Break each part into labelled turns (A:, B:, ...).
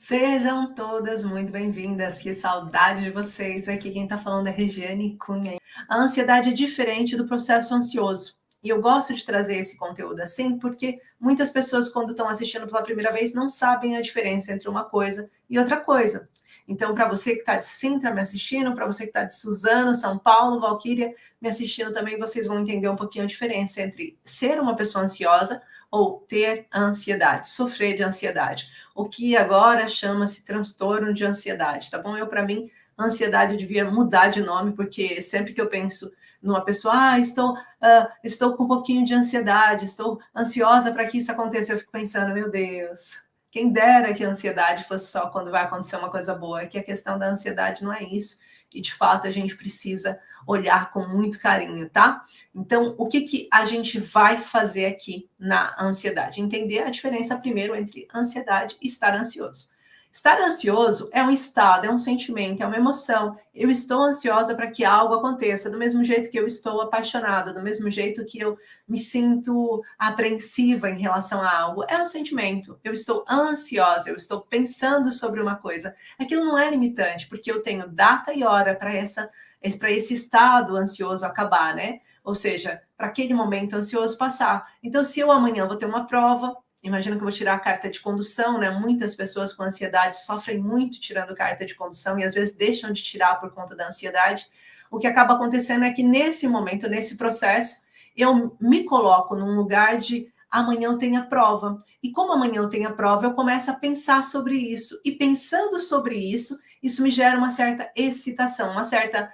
A: Sejam todas muito bem-vindas, que saudade de vocês. Aqui quem está falando é Regiane Cunha. A ansiedade é diferente do processo ansioso. E eu gosto de trazer esse conteúdo assim, porque muitas pessoas, quando estão assistindo pela primeira vez, não sabem a diferença entre uma coisa e outra coisa. Então, para você que está de Sintra me assistindo, para você que está de Suzano, São Paulo, Valquíria me assistindo também, vocês vão entender um pouquinho a diferença entre ser uma pessoa ansiosa ou ter ansiedade, sofrer de ansiedade. O que agora chama-se transtorno de ansiedade, tá bom? Para mim, ansiedade devia mudar de nome, porque sempre que eu penso numa pessoa, estou com um pouquinho de ansiedade, estou ansiosa para que isso aconteça, eu fico pensando, meu Deus, quem dera que a ansiedade fosse só quando vai acontecer uma coisa boa, é que a questão da ansiedade não é isso, e de fato a gente precisa olhar com muito carinho, tá? Então, o que a gente vai fazer aqui na ansiedade? Entender a diferença primeiro entre ansiedade e estar ansioso. Estar ansioso é um estado, é um sentimento, é uma emoção. Eu estou ansiosa para que algo aconteça, do mesmo jeito que eu estou apaixonada, do mesmo jeito que eu me sinto apreensiva em relação a algo. É um sentimento. Eu estou ansiosa, eu estou pensando sobre uma coisa. Aquilo não é limitante, porque eu tenho data e hora para esse estado ansioso acabar, né? Ou seja, para aquele momento ansioso passar. Então, se eu amanhã vou ter uma prova, imagina que eu vou tirar a carta de condução, né? Muitas pessoas com ansiedade sofrem muito tirando carta de condução e às vezes deixam de tirar por conta da ansiedade. O que acaba acontecendo é que nesse momento, nesse processo, eu me coloco num lugar de amanhã eu tenho a prova. E como amanhã eu tenho a prova, eu começo a pensar sobre isso. E pensando sobre isso, isso me gera uma certa excitação, uma certa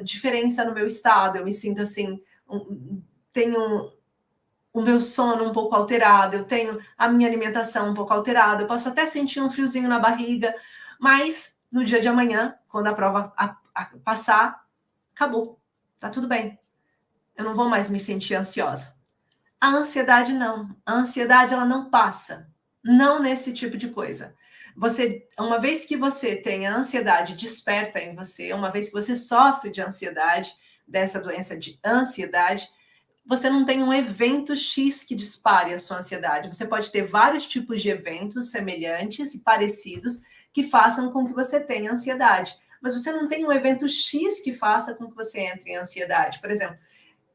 A: diferença no meu estado. Eu me sinto assim, tenho o meu sono um pouco alterado, eu tenho a minha alimentação um pouco alterada, eu posso até sentir um friozinho na barriga, mas no dia de amanhã, quando a prova passar, acabou, tá tudo bem. Eu não vou mais me sentir ansiosa. A ansiedade não. A ansiedade ela não passa. Não nesse tipo de coisa. Uma vez que você tem a ansiedade desperta em você, uma vez que você sofre de ansiedade, dessa doença de ansiedade, você não tem um evento X que dispare a sua ansiedade. Você pode ter vários tipos de eventos semelhantes e parecidos que façam com que você tenha ansiedade. Mas você não tem um evento X que faça com que você entre em ansiedade. Por exemplo,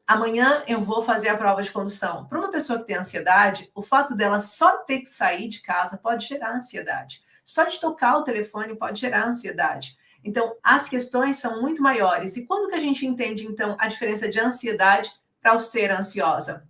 A: amanhã eu vou fazer a prova de condução. Para uma pessoa que tem ansiedade, o fato dela só ter que sair de casa pode gerar ansiedade. Só de tocar o telefone pode gerar ansiedade. Então, as questões são muito maiores. E quando que a gente entende, então, a diferença de ansiedade para o ser ansiosa?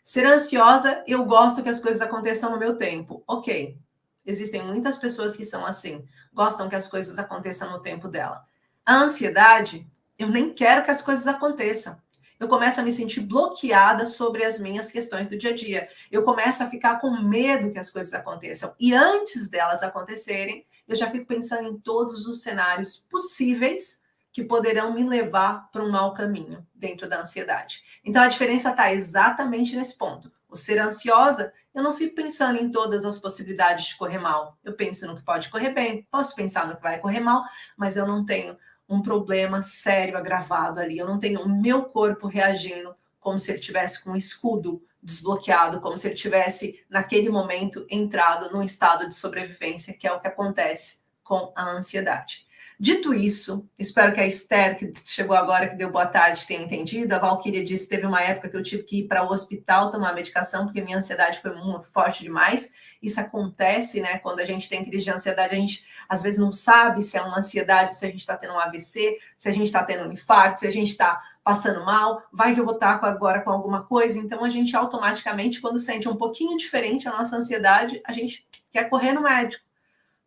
A: Ser ansiosa, eu gosto que as coisas aconteçam no meu tempo. Ok. Existem muitas pessoas que são assim, gostam que as coisas aconteçam no tempo dela. A ansiedade, eu nem quero que as coisas aconteçam. Eu começo a me sentir bloqueada sobre as minhas questões do dia a dia. Eu começo a ficar com medo que as coisas aconteçam. E antes delas acontecerem, eu já fico pensando em todos os cenários possíveis que poderão me levar para um mau caminho dentro da ansiedade. Então, a diferença está exatamente nesse ponto. O ser ansiosa, eu não fico pensando em todas as possibilidades de correr mal. Eu penso no que pode correr bem, posso pensar no que vai correr mal, mas eu não tenho um problema sério agravado ali. Eu não tenho o meu corpo reagindo como se ele tivesse com um escudo desbloqueado, como se ele tivesse, naquele momento, entrado num estado de sobrevivência, que é o que acontece com a ansiedade. Dito isso, espero que a Esther, que chegou agora, que deu boa tarde, tenha entendido. A Valquíria disse que teve uma época que eu tive que ir para o hospital tomar medicação, porque minha ansiedade foi muito forte demais. Isso acontece, né? Quando a gente tem crise de ansiedade, a gente às vezes não sabe se é uma ansiedade, se a gente está tendo um AVC, se a gente está tendo um infarto, se a gente está passando mal, vai que eu vou estar agora com alguma coisa. Então, a gente automaticamente, quando sente um pouquinho diferente a nossa ansiedade, a gente quer correr no médico.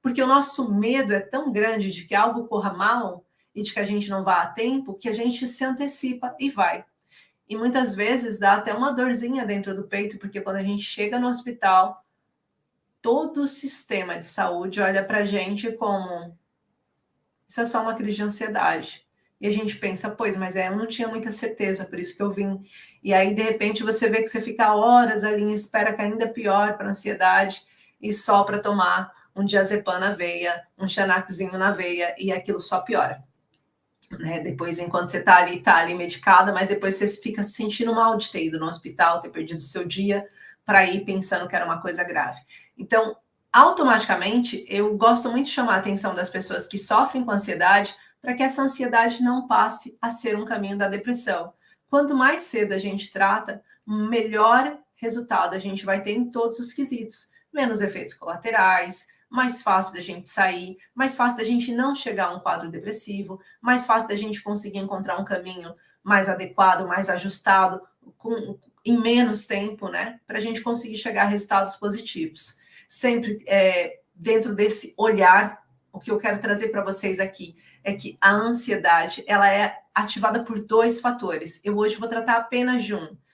A: Porque o nosso medo é tão grande de que algo corra mal e de que a gente não vá a tempo, que a gente se antecipa e vai. E muitas vezes dá até uma dorzinha dentro do peito, porque quando a gente chega no hospital, todo o sistema de saúde olha para a gente como isso é só uma crise de ansiedade. E a gente pensa, pois, mas eu não tinha muita certeza, por isso que eu vim. E aí, de repente, você vê que você fica horas ali em espera, que ainda é pior para a ansiedade, e só para tomar um diazepam na veia, um xanaxzinho na veia, e aquilo só piora. Né? Depois, enquanto você está ali medicada, mas depois você fica se sentindo mal de ter ido no hospital, ter perdido o seu dia para ir pensando que era uma coisa grave. Então, automaticamente, eu gosto muito de chamar a atenção das pessoas que sofrem com ansiedade para que essa ansiedade não passe a ser um caminho da depressão. Quanto mais cedo a gente trata, melhor resultado a gente vai ter em todos os quesitos. Menos efeitos colaterais, mais fácil da gente sair, mais fácil da gente não chegar a um quadro depressivo, mais fácil da gente conseguir encontrar um caminho mais adequado, mais ajustado, em menos tempo, né? Para a gente conseguir chegar a resultados positivos. Sempre dentro desse olhar, o que eu quero trazer para vocês aqui é que a ansiedade ela é ativada por dois fatores. Eu hoje vou tratar apenas de um,